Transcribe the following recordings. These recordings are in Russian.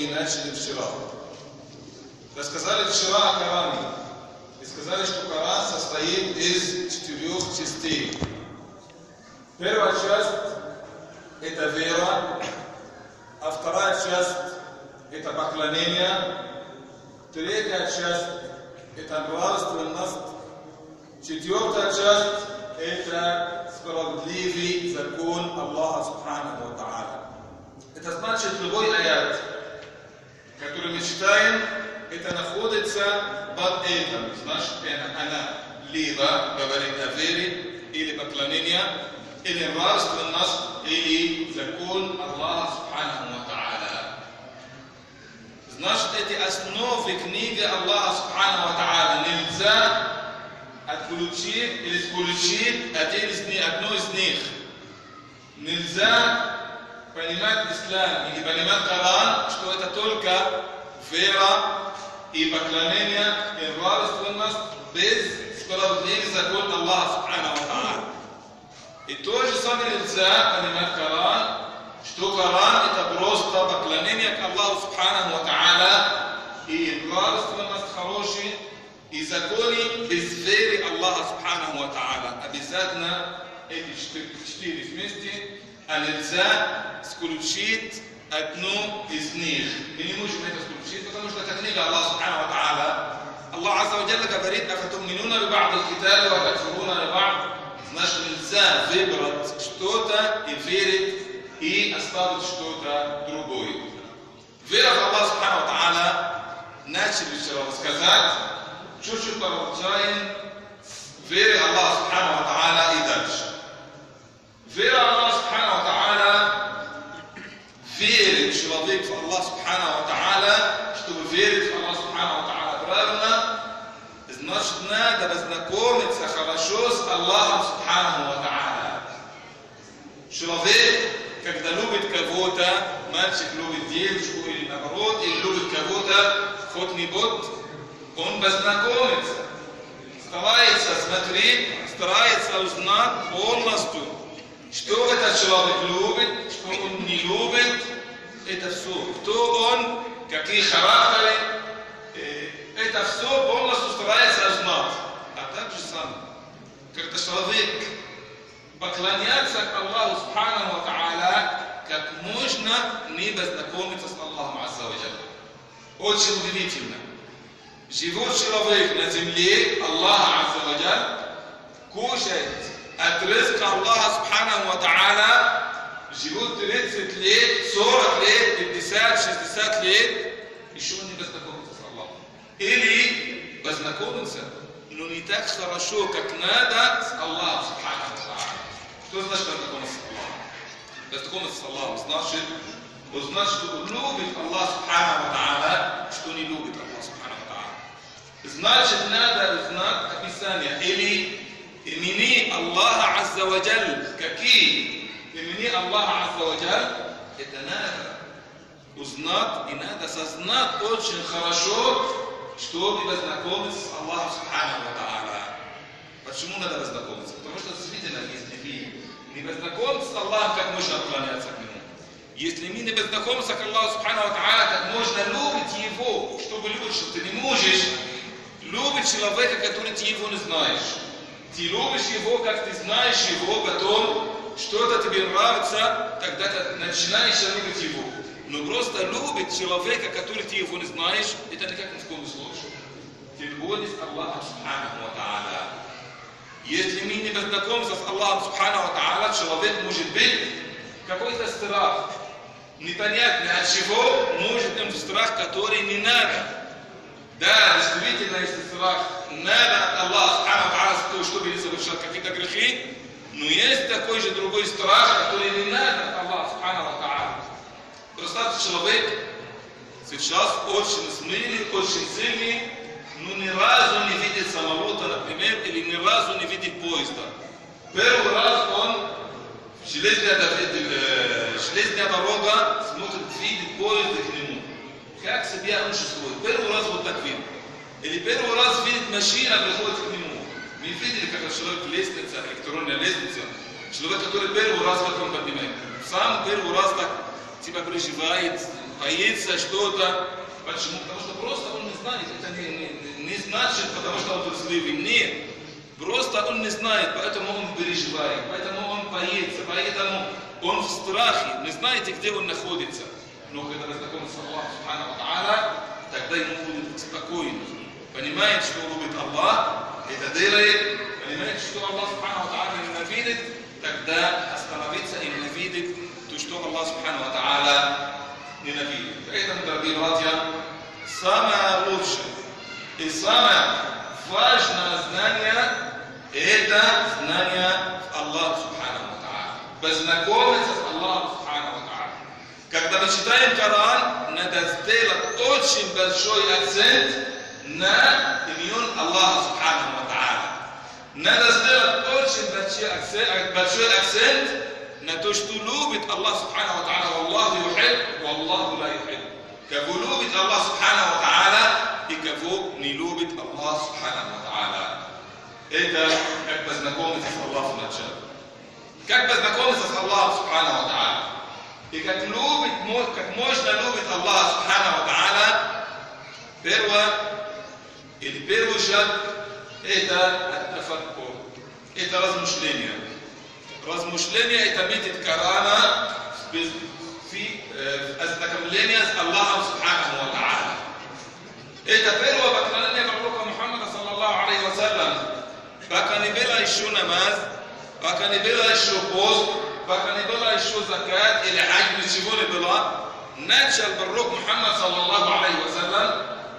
мы начали вчера. Рассказали вчера о Коране. И сказали, что Коран состоит из 4 частей. Первая часть – это вера, а вторая часть – это поклонение, третья часть – это нравственность, четвертая часть – это справедливый закон Аллаха Субханаху ва Тааля. Это значит, любой аят, который мы читаем, это находится под этим. Значит, она либо говорит о вере, или поклонение, или нравственность, или закон Аллаха Субханаху ва Тааля. Значит, эти основы книги Аллаха Субханаху ва Тааля нельзя отключить или исключить одну из них. Нельзя понимать ислам или понимать Коран, что это только вера и поклонение и нравственность без справедливый закон Аллаха Субханаху ва Тааля. И то же самое нельзя понимать Коран, что Коран это просто поклонение к Аллаху Субханаху ва Тааля и нравственность хорошая и законы без веры Аллаха Субханаху ва Тааля. Обязательно эти 4 вместе, а нельзя исключить одну из них. Мы не можем это исключить, потому что это книга Аллаха Субханаху ва Тааля. Аллах Азза ва Джалла говорит: «Афатуминуна би ба'д аль-китаби ва такфуруна би ба'д». Значит, нельзя выбрать что-то и верить, и оставить что-то другое. Вера в Аллаха Субханаху ва Тааля начали вчера рассказать. Чуть-чуть получаем веры Аллаха Субханаху ва Тааля и дальше. Вера Аллаха Субханаху ва Тааля, верит человек в Аллаха Субханаху ва Тааля, чтобы верить в Аллаха Субханаху ва Тааля правильно, значит, надо познакомиться хорошо с Аллахом Субханаху ва Тааля. Человек, когда любит кого-то, мальчик любит девушку или наоборот, или любит кого-то, хоть-нибудь, он познакомится, старается смотреть, старается узнать полностью, что этот человек любит, что он не любит, это все. Кто он, какие характеры, это все полностью старается узнать. А так же самое, когда человек поклоняется Аллаху Субханаху ва Тааля, как можно не познакомиться с Аллахом Азза ва Джалла. Очень удивительно. Живет человек на земле, Аллах Азза ва Джалла, кушает от ризка Аллаха Субханаху ва Тааля, живет 30 лет, 40 лет, 50, 60 лет, еще не познакомится с Аллахом. Или познакомиться, но не так хорошо, как надо с Аллахом Субханаху ва Тааля. Что значит познакомиться с Аллахом? Познакомиться с Аллахом значит, узнать, что любит Аллах Субханаху ва Тааля, что не любит Аллах Субханаху ва Тааля. Значит, надо узнать описание или имени Аллаха Азза ва Джалла. Какие имени Аллаха Азза ва Джалла? Это надо узнать и надо сознать очень хорошо, чтобы познакомиться с Аллахом Субханаху ва Тааля. Почему надо познакомиться? Потому что действительно, если мы не познакомимся с Аллахом, как можно отклоняться к Нему? Если мы не познакомимся к Аллаху Субханаху ва Тааля, как можно любить Его, чтобы любить, что ты не можешь любить человека, который ты его не знаешь. Ты любишь его, как ты знаешь его, потом что-то тебе нравится, тогда ты начинаешь любить его. Но просто любить человека, который ты его не знаешь, это никак ни в коем случае. Ты любишь Аллаха Субханаху ва Тааля. Если мы не познакомимся с Аллахом Субханаху ва Тааля, человек может быть какой-то страх. Непонятно от чего может быть страх, который не надо. Да, действительно, если страх надо от Аллаха Субханаху ва Тааля, чтобы не совершать какие-то грехи, но есть такой же другой страх, который не надо от Аллаха Субханаху ва Тааля. Представьте, человек сейчас очень смелый, очень сильный, но ни разу не видит самолета, например, или ни разу не видит поезда. Первый раз он железная дорога смотрит, видит поезд к нему. Как себя он чувствует? Первый раз вот так видит. Или первый раз видит машина, приходит к нему. Мы видели, как человек лестница, электронная лестница. Человек, который первый раз как он поднимает. Сам первый раз так типа переживает, боится что-то. Почему? Потому что просто он не знает. Это не значит, потому что он трусливый. Нет. Просто он не знает, поэтому он переживает, поэтому он боится, поэтому он в страхе. Не знаете, где он находится. Но когда знакомится с Аллахом Субхану ва Тааля, тогда ему будет спокойно. Понимает, что любит Аллах, это делает, понимает, что Аллах Субхану ва Тааля ненавидит, тогда остановится и ненавидит то, что Аллах Субхану ва Тааля ненавидит. Поэтому, дорогие братья, самое лучшее и самое важное знание – это знание Аллаха Субхану ва Тааля. Познакомиться с Аллахом Субхану ва Тааля. Когда мы читаем Коран, надо сделать очень большой акцент на имен Аллаха Субхану ва Тааля. Надо сделать очень большой акцент на то, что любит Аллах Субхану ва Тааля. Аллаху юхиб, Аллаху ла юхиб. Кого любит Аллах Субхану ва Тааля и кого не любит Аллах Субхану ва Тааля. Это как познакомиться с Аллахом вначале. Как познакомиться с Аллахом Субхану ва Тааля. И как можно любить Аллаха Субхану ва Тааля, первый шаг – это тафаккур, это размышление. Размышление – это метод Корана в ознакомлении с Аллахом Субхану ва Тааля. Это первое поклонение пророка Мухаммада саллаллаху алейхи ва саллям. Пока не было еще намаз, пока не было еще пост, пока не было еще закат или хадж, ничего не было, начал пророк Мухаммад саллаллаху алейхи ва саллям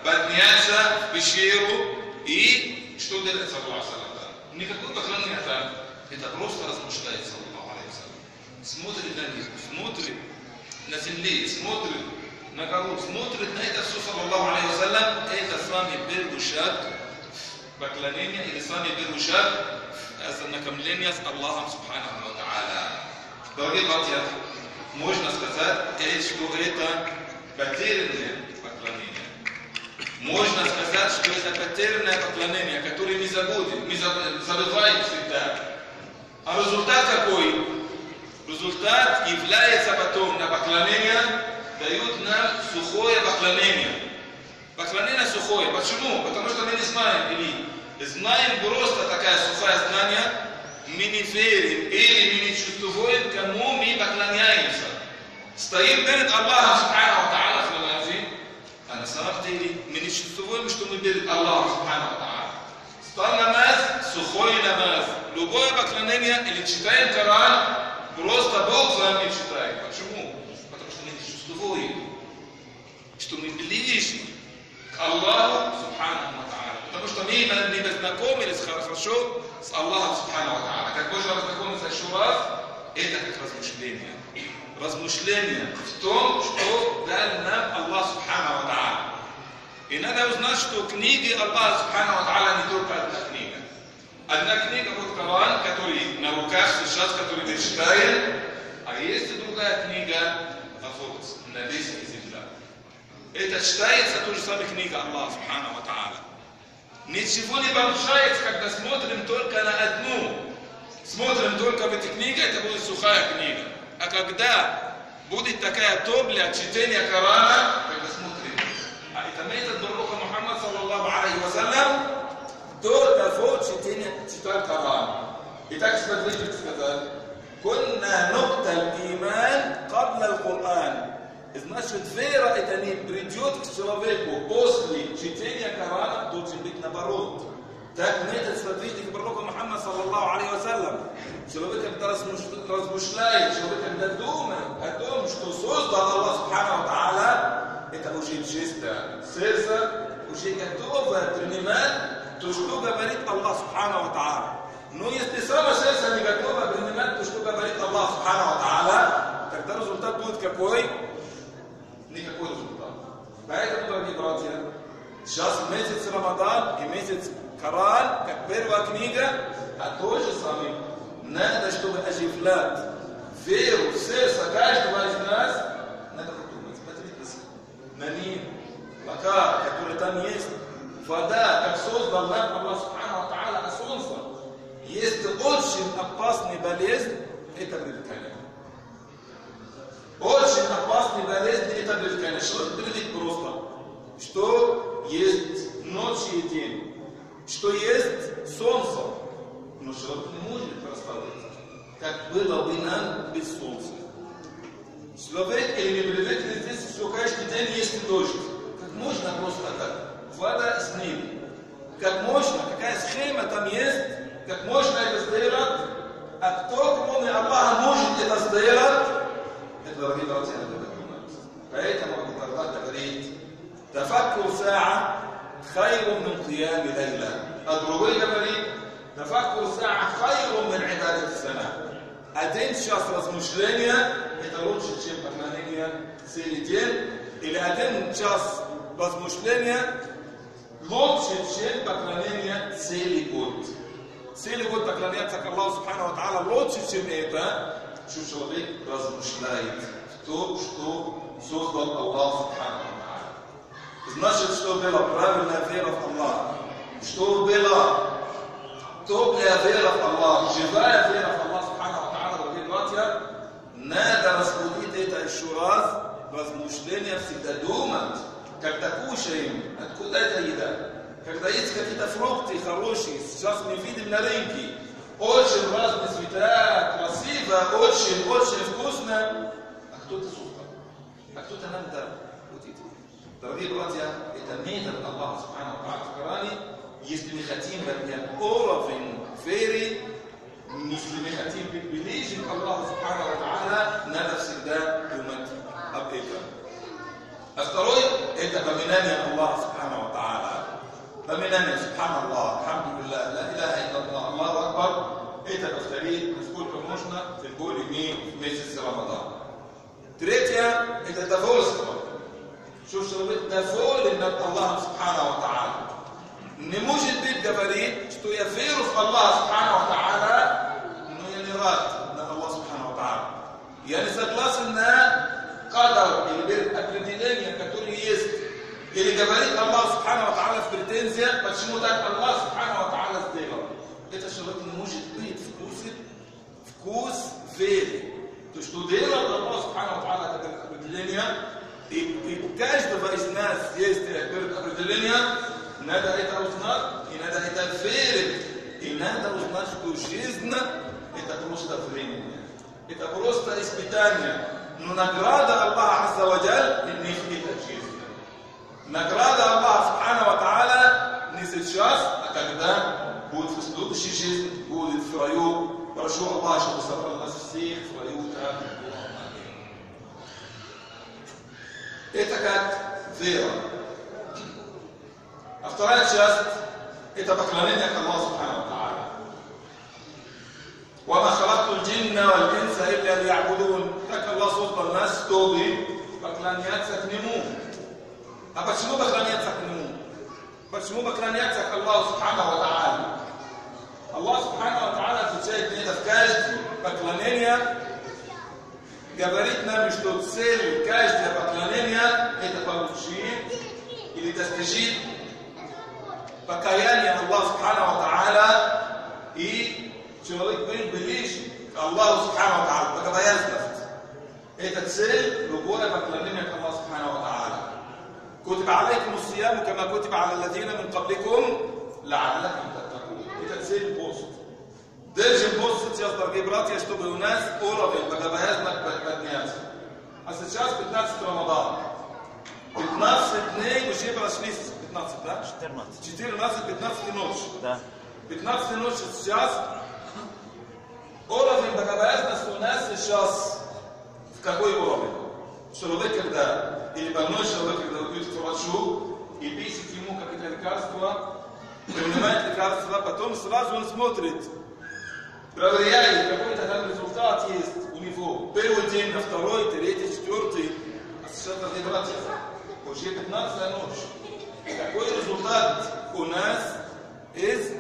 подняться в пещеру и что делать саллаллаху алейхи ва саллям? Никакое поклонение там. Это просто размышляет саллаллаху алейхи ва саллям. Смотрит на них, смотрит на земле, смотрит на гору, смотрит на это все саллаллаху алейхи ва саллям. Это самый первый шаг поклонения или самый первый шаг ознакомления с Аллахом Субхану ва Тааля. Дорогие братья, можно сказать, что это потерянное поклонение. Можно сказать, что это потерянное поклонение, которое не забудем, не забываем всегда. А результат какой? Результат является потом на поклонение, дают нам сухое поклонение. Поклонение сухое. Почему? Потому что мы не знаем или знаем просто такое сухое знание, мы не верим или мы не чувствуем, кому мы поклоняемся. Стоим перед Аллахом Субхану ва Тааля в намазе, а на самом деле мы не чувствуем, что мы перед Аллахом Субхану ва Тааля. Стал намаз, сухой намаз. Любое поклонение или читаем Коран, просто Бог за нами читает. Почему? Потому что мы не чувствуем, что мы ближе к Аллаху Субхану ва Тааля. Потому что мы не познакомились хорошо с Аллахом Субхану ва Тааля. Как можно познакомиться еще раз, это как размышление. Размышление в том, что дал нам Аллах Субхану ва Тааля. И надо узнать, что книги Аллаха Субхану ва Тааля не только одна книга. Одна книга вот Коран, который на руках сейчас, который мы читаем, а есть другая книга вот на небесе и земля. Это читается та же самая книга Аллаха Субхану ва Тааля. Ничего не получается, когда смотрим только на одну. Смотрим только в эти книги, это будет сухая книга. А когда будет такая тобля чтения Корана, когда смотрим, а это метод пророка Мухаммада саллаллаху алейхи ва саллям, до того читал Коран. Итак, смотрите, сказать, «Кунна нуктал иман кабла ал-Кур'ан». Значит, вера это не придет к человеку после чтения Корана, должен быть наоборот. Так метод смотрите к пророку Мухаммаду саллаллаху алейхи ва саллям. Человек, когда размышляет, человек, когда думает о том, что создал Аллах Субхану ва Тааля, это уже чисто. Сердце уже готово принимать то, что говорит Аллах Субхану ва Тааля. Но если само сердце не готово принимать то, что говорит Аллах Субхану ва Тааля, тогда результат будет какой? Никакой результат. Поэтому, дорогие братья, сейчас месяц Рамадан и месяц Коран, как первая книга, а то же самое. Надо, чтобы оживлять веру в сердце каждого из нас, надо подумать, смотрите на мир, пока, который там есть, вода, как создал нам Аллах Субхану ва Тааля, а солнце, есть очень опасная болезнь, это привыкание. Очень очень опасные болезни это привыкание. Человек привык просто, что есть ночь и день, что есть солнце. Но человек не может представить, как было бы нам без солнца. Человек или не привыкли здесь, что каждый день есть дождь. Как можно просто так? Вода с ним. Как можно, какая схема там есть, как можно это сделать, а кто, кроме Аллаха, может это сделать, это, дорогие братья, надо понимать. Поэтому Аллах говорит, «Тафаккур саа хайрун мин қиями лейла». А другой говорит, «Тафаккур саа хайрун мин ибадати сана». Один час размышления это лучше, чем поклонение целый день, или один час размышления лучше, чем поклонение целый год. Целый год поклоняться к Аллаху Субхану Ва Тааля лучше, чем это, что человек размышляет то, что создал Аллах Субхану Ва Тааля. Значит, что была правильная вера в Аллаха, что была топлая вера в Аллаха, живая вера в Аллаха Субхану Ва Тааля, дорогие братья, надо разбудить это еще раз, размышления всегда думать, когда кушаем, откуда эта еда. Когда есть какие-то фрукты хорошие, сейчас мы видим на рынке, очень разные цвета, красиво, очень вкусно, а кто-то создал, а кто-то нам дал. Вот это. Дорогие братья, это метод Аллаха Субхану Ва Тааля в Коране. Если мы хотим поднять уровень веры, если мы хотим быть ближе к Аллаху Субхану Ва Тааля, надо всегда думать об этом. А второй – это поминание Аллаха Субхану Ва Тааля. Поминание Субханаллах, Алхамдулиллах, ла иляха илляллах, Аллаху Акбар. Это повторить, насколько можно, тем более мы в месяц Рамадан. Третье – это довольство. Что человек доволен над Аллахом Субхану Ва Тааля. Не может быть говорить, что я верю в Аллаха Субхану Ва Тааля, но я не рад на Аллаха Субхану Ва Тааля. Я не согласен на кадар или определение, которое есть. Или говорит Аллах Субхану Ва Тааля в претензиях, почему так Аллах Субхану Ва Тааля сделал. Это человек не может быть вкус веры. То, что делает Аллах Субхану Ва Тааля это определение, и у каждого из нас есть определение, надо это узнать, и надо это верить, и надо узнать, что жизнь это просто временно, это просто испытание, но награда Аллаха Азза ва Джаль не это жизнь. Награда Аллаха Субхану Ва Тааля не сейчас, а когда будет в следующей жизни, будет в раю. Прошу Аллаха, чтобы собрал нас всех в раю. Это как вера. А вторая часть – это поклонение к Аллаху Субхану Ва Тааля. وَمَا خَلَقْتُ الْجِنَّ وَالْإِنسَ إِلَّا لِيَعْبُدُونَ. Так Аллах создал нас, чтобы поклоняться к Нему. А почему поклоняться к Нему? Почему поклоняться к Аллаху Субхану Ва Тааля? Аллах Субхану Ва Тааля отвечает на это в каждое поклонение. Говорит нам, что цель каждого поклонения – это получить или достичь покаяние Аллаха Субхану Ва Тааля, и человек был ближе к Аллаху Субхану Ва Тааля, богобоязненность. Это цель любое поклонение к Аллаху Субхану Ва Тааля. كتب عليكم الصيام كما كتب على الذين من قبلكم لعلكم تتقون. Это цель пост. Держим пост сейчас, дорогие братья, чтобы у нас уровень богобоязненности подняться. А сейчас 15 Рамадан. 15 дней уже прошли, 15, да? 14, 15 ночь. Да. 15 ночь сейчас. Уровень богобоязненности у нас сейчас в какой уровень? Человек, когда, или больной человек, когда идет к врачу и пишет ему какие-то лекарства, принимает лекарства, потом сразу он смотрит, проверяет, какой-то там результат есть у него. Первый день, на второй, третий, четвертый. А сейчас, дорогие братья, уже 15 ночь. Какой результат у нас из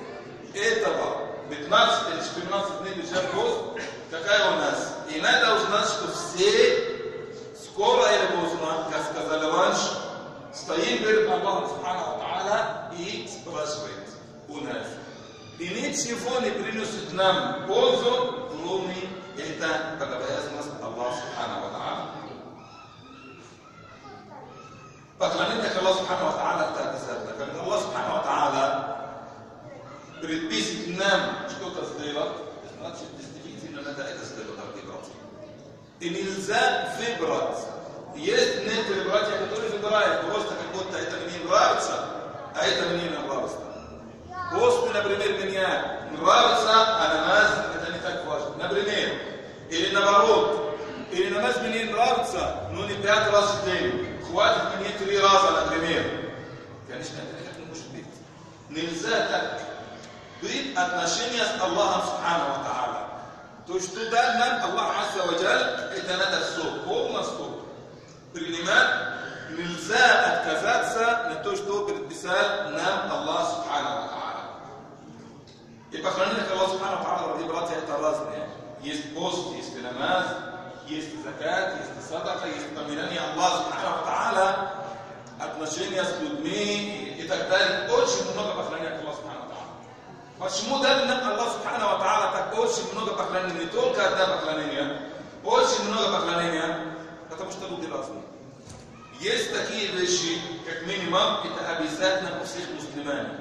этого? 15 или 14 дней бежал пост, какая у нас? И надо узнать, что все скоро или поздно, как сказали раньше, стоим перед Аллахом Субхану Ва Тааля и спрашивает у нас. И ничего не приносит нам пользу, кроме это богобоязненность Аллаха Субхану Ва Тааля. Поклонение Аллаху Субхану Ва Тааля так обязательно. Когда Аллах Субхану Ва Тааля предписывает нам что-то сделать, значит, действительно надо это сделать, дорогие братья. И нельзя выбрать. Есть некоторые братья, которые выбирают просто как будто это мне нравится, а это мне не нравится. После, например, мне нравится, а намаз это не так важно. Например, или наоборот, или намаз мне нравится, но не 5 раз в день. Хватит мне 3 раза, например. Конечно, это никак не может быть. Нельзя так быть отношения с Аллахом Субхану Ва Тааля. То, что дал нам Аллах Азза ва Джаль, это надо все полностью принимать. Нельзя отказаться на то, что предписал нам Аллах Субхану Ва Тааля. И поклонение к Аллаху Субхану Ва Тааля, дорогие братья, это разные. Есть пост, есть намаз, есть закат, есть садака, есть поминание Аллаха Субхану Ва Тааля, отношения с людьми и так далее. Очень много поклонения к Аллаху Субхану Ва Тааля. Почему дал нам Аллах Субхану Ва Тааля так очень много поклонения? Не только одно поклонение, очень много поклонения, потому что люди разные. Есть такие вещи, как минимум, это обязательно у всех мусульман.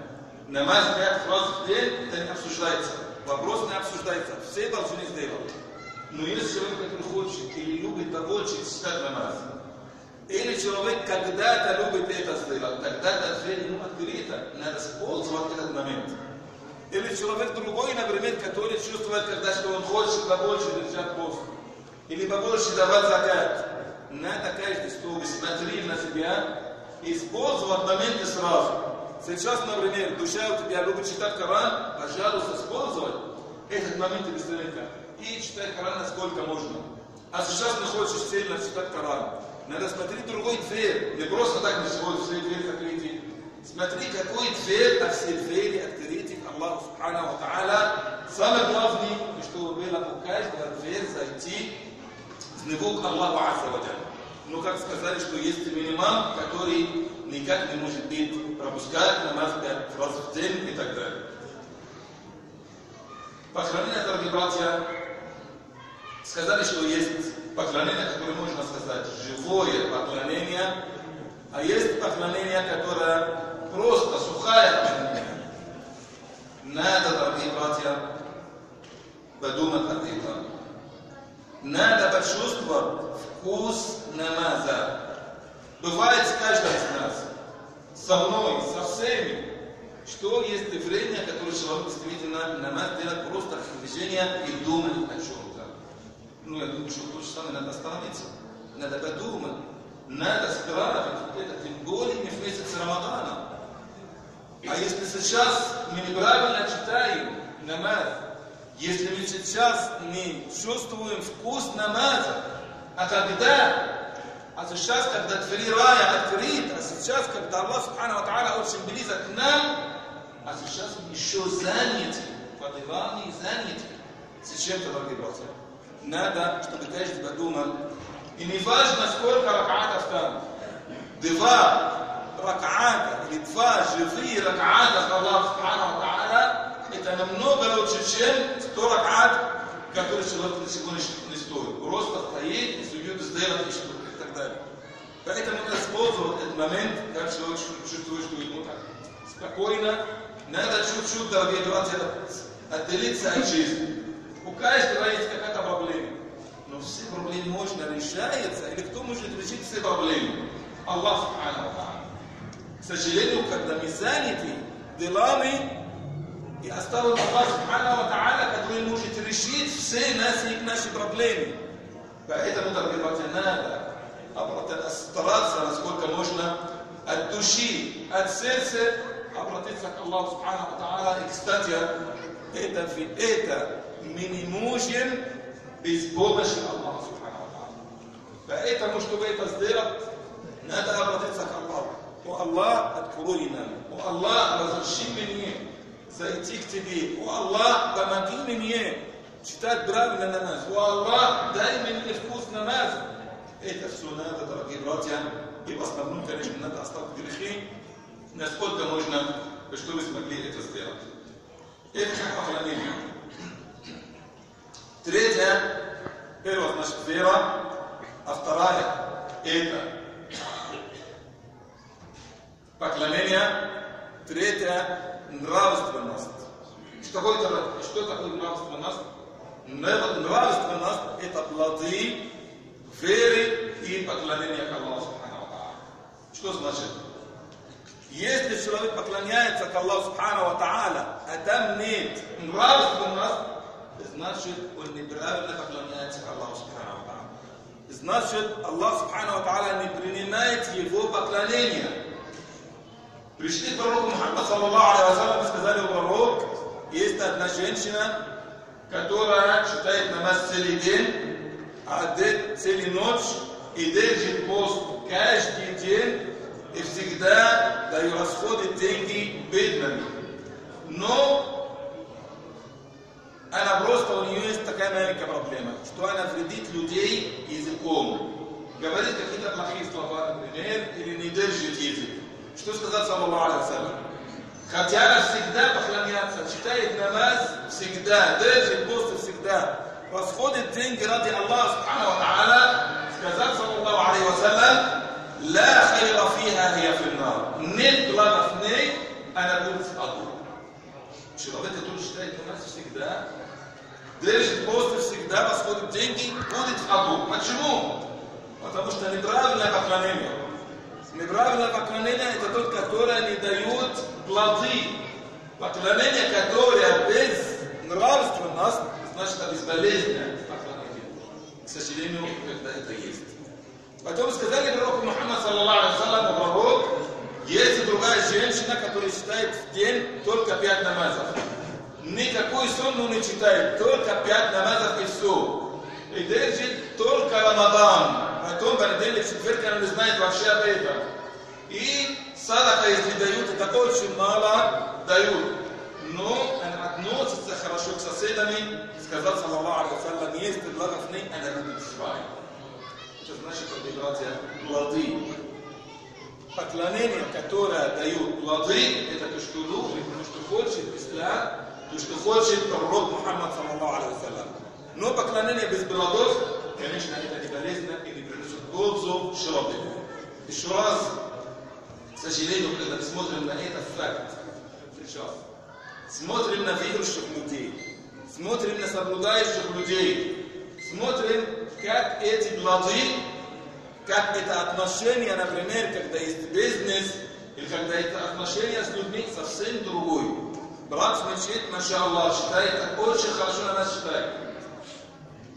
Намаз 5 раз в день, это не обсуждается. Вопрос не обсуждается. Все должны сделать. Но если человек, который хочет или любит побольше читать намаз, или человек когда-то любит это сделать, тогда дверь ему открыта, надо использовать этот момент. Или человек другой, например, который чувствует, когда что он хочет побольше держать пост, или побольше давать закат. Надо каждый, чтобы смотреть на себя, использовать моменты сразу. Сейчас, например, душа у тебя любит читать Коран, пожалуйста, используй этот момент быстренько. И читай Коран насколько можно. А сейчас не хочешь сильно читать Коран. Надо смотреть другой дверь. Не просто так не сегодня все двери закрыты. Смотри, какой дверь, а все двери открыты к Аллаху Субхану Ва Тааля. Самое главное, чтобы было у каждого дверь зайти с него к Аллаху Азза ва Джаль. Но как сказали, что есть минимум, который никак не может быть пропускать намаз 5 раз в день и так далее. Поклонение, дорогие братья, сказали, что есть поклонение, которое можно сказать живое поклонение, а есть поклонение, которое просто сухое поклонение. Надо, дорогие братья, подумать об этом. Надо почувствовать вкус намаза. Бывает с каждым из нас, со мной, со всеми, что есть время, которое человек действительно намаз делает просто движение и думает о чем-то. Ну, я думаю, что то же самое надо остановиться. Надо подумать. Надо справить это, тем более не в месяц Рамадана. А если сейчас мы неправильно читаем намаз, если мы сейчас не чувствуем вкус намаза, а когда? А сейчас, когда двери рая открыты, а сейчас, когда Аллах Субхану Ва Тааля очень близок к нам, а сейчас мы еще заняты, по делам заняты. Зачем-то, дорогие братья? Надо, чтобы каждый подумал. И не важно, сколько ракаатов там. 2 ракаата или 2 живые ракаата с Аллахом Субхану Ва Тааля, это намного лучше, чем 100 ракаат, которые человек на секунду не стоит. Просто стоит и суджуд сделать и так далее. Поэтому надо использовать этот момент, как человек чувствует, что ему так спокойно. Надо чуть-чуть, дорогие братья, отделиться от жизни. У каждого есть какая-то проблема. Но все проблемы можно решаться, или кто может решить все проблемы? Аллах Субхану Ва Тааля. К сожалению, когда мы заняты делами, и оставим Аллах Субхану Ва Тааля, который может решить все наши проблемы. Поэтому, дорогие братья, надо стараться, насколько можно, от души, от сердца обратиться к Аллаху Субхану Ва Тааля. И, кстати, это мы не можем без помощи Аллаха Субхану Ва Тааля. Поэтому, чтобы это сделать, надо обратиться к Аллаху. О Аллах, открой нам. О Аллах, разреши мне зайти к тебе. О Аллах, помоги мне читать правильно намаз. О Аллах, дай мне вкус намаза. Это все надо, дорогие братья. И в основном, конечно, надо оставить грехи, насколько можно, чтобы смогли это сделать. Это как поклонение. Третье, первое, значит, вера, а вторая, это Поклонение. Третье – нравственность. Что такое нравственность? Нравственность – это плоды веры и поклонения к Аллаху Субхану ва Тааля. Что значит? Если человек поклоняется к Аллаху Субхану ва Тааля, а там нет нравственность, значит, он неправильно поклоняется к Аллаху Субхану ва Тааля. Значит, Аллах Субхану ва Тааля не принимает его поклонение. Пришли к пророку Мухаммаду саллаллаху алейхи ва саллям и сказали: пророк, есть одна женщина, которая читает намаз целый день, а целую ночь и держит пост каждый день и всегда дает расходы деньги бедным. Но она просто, у нее есть такая маленькая проблема, что она вредит людей языком. Говорит какие-то плохие слова, например, или не держит язык. Что сказать саллаллаху алейхи ва саллям? Хотя она всегда поклоняется, читает намаз всегда, держит пост всегда, расходит деньги ради Аллаха Субхану ва Тааля, сказал саллаллаху алейхи ва саллям: لا خير فيها هي في النار. Нет блага в ней, она будет в аду. Человек, который читает намаз всегда, держит пост всегда, расходит деньги, будет в аду. Почему? Потому что неправильное поклонение. Неправильное поклонение – это тот, которое не дает плоды. Поклонение, которое без нравственности, значит, это безболезненное поклонение. К сожалению, когда это есть. Потом сказали пророку Мухаммаду саллаллаху алейхи ва саллям: пророк, есть другая женщина, которая читает в день только 5 намазов. Никакой сунну не читает, только 5 намазов и все. И держит только Рамадан. Потом понедельник, четверг, она не знает вообще об этом. И садака, если дают, это очень мало дают. Но она относится хорошо к соседям. Сказал саллаллаху алейхи ва саллям: если благо в ней, она будет с вами. Это значит, братья, плоды. Поклонение, которое дают плоды, это то, что любит, то, что хочет ислам, то, что хочет пророк Мухаммад саллаллаху алейхи ва саллям. Но поклонение без плодов, конечно, это не полезно и не приносит пользу человеку. Еще раз, к сожалению, когда мы смотрим на этот факт, сейчас, смотрим на верующих людей, смотрим на соблюдающих людей, смотрим, как эти плоды, как это отношение, например, когда есть бизнес, или когда это отношение с людьми совсем другой. Брат мечеть, маша Аллах, читает, очень хорошо на нас читает.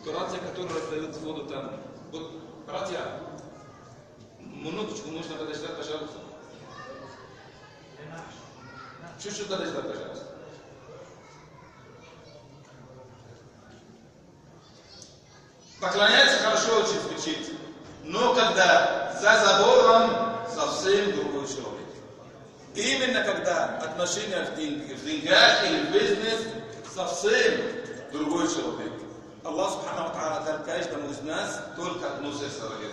Братья, которые раздают воду там. Вот, братья, минуточку нужно подождать, пожалуйста. Чуть-чуть подождать, пожалуйста. Поклоняется хорошо очень звучит, но когда за забором совсем другой человек. Именно когда отношения в деньгах или в бизнес совсем другой человек. Аллах Субхану ва Тааля дал каждому из нас только одно сердце, дорогие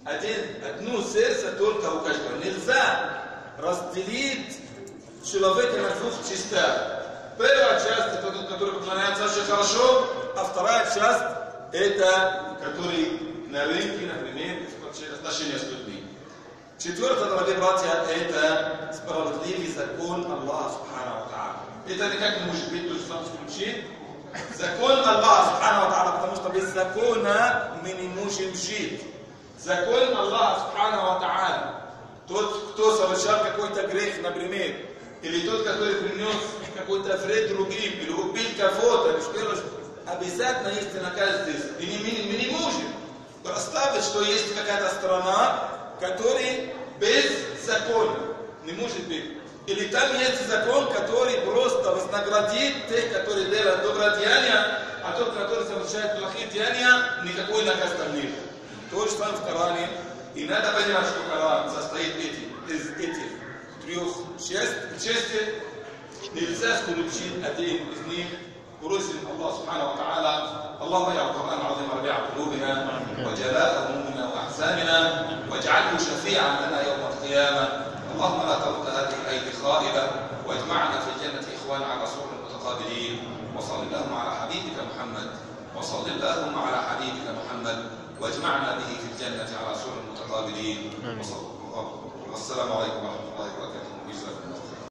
братья. Одно сердце только у каждого. Нельзя разделить человека на двух частях. Первая часть это тот, который поклоняется очень хорошо, а вторая часть это который на рынке, например, отношения с людьми. Четвертое, дорогие братья, это справедливый закон Аллаха Субхану ва Тааля. Это никак не может быть, то есть сам исключить. Закон Аллаха Субхану ва Тааля, потому что без закона мы не можем жить. Закон Аллаха Субхану ва Тааля. Тот, кто совершал какой-то грех, например, или тот, который принес какой-то вред другим, или убил кого-то, или что-то, обязательно есть наказание. И мы не можем представить, что есть какая-то страна, которая без закона не может быть. Или там есть закон, который просто вознаградит тех, которые делают добрые деяния, а тот, который совершает плохие деяния, никакой наказ там нет. То же самое в Коране. И надо понимать, что Коран состоит из этих трех частей. Нельзя исключить один из них. ورسل الله سبحانه وتعالى: اللهم اجعل القرآن العظيم ربيع قلوبنا وجلاء همومنا وأحزاننا واجعله شفيعا لنا يوم القيامة. اللهم لا ترد هذه الأيدي خائبة واجمعنا في الجنة إخوانا على سرر متقابلين. وصل اللهم على حبيبك محمد وصل اللهم على حبيبك محمد واجمعنا به في الجنة على سرر متقابلين. والسلام عليكم ورحمة الله.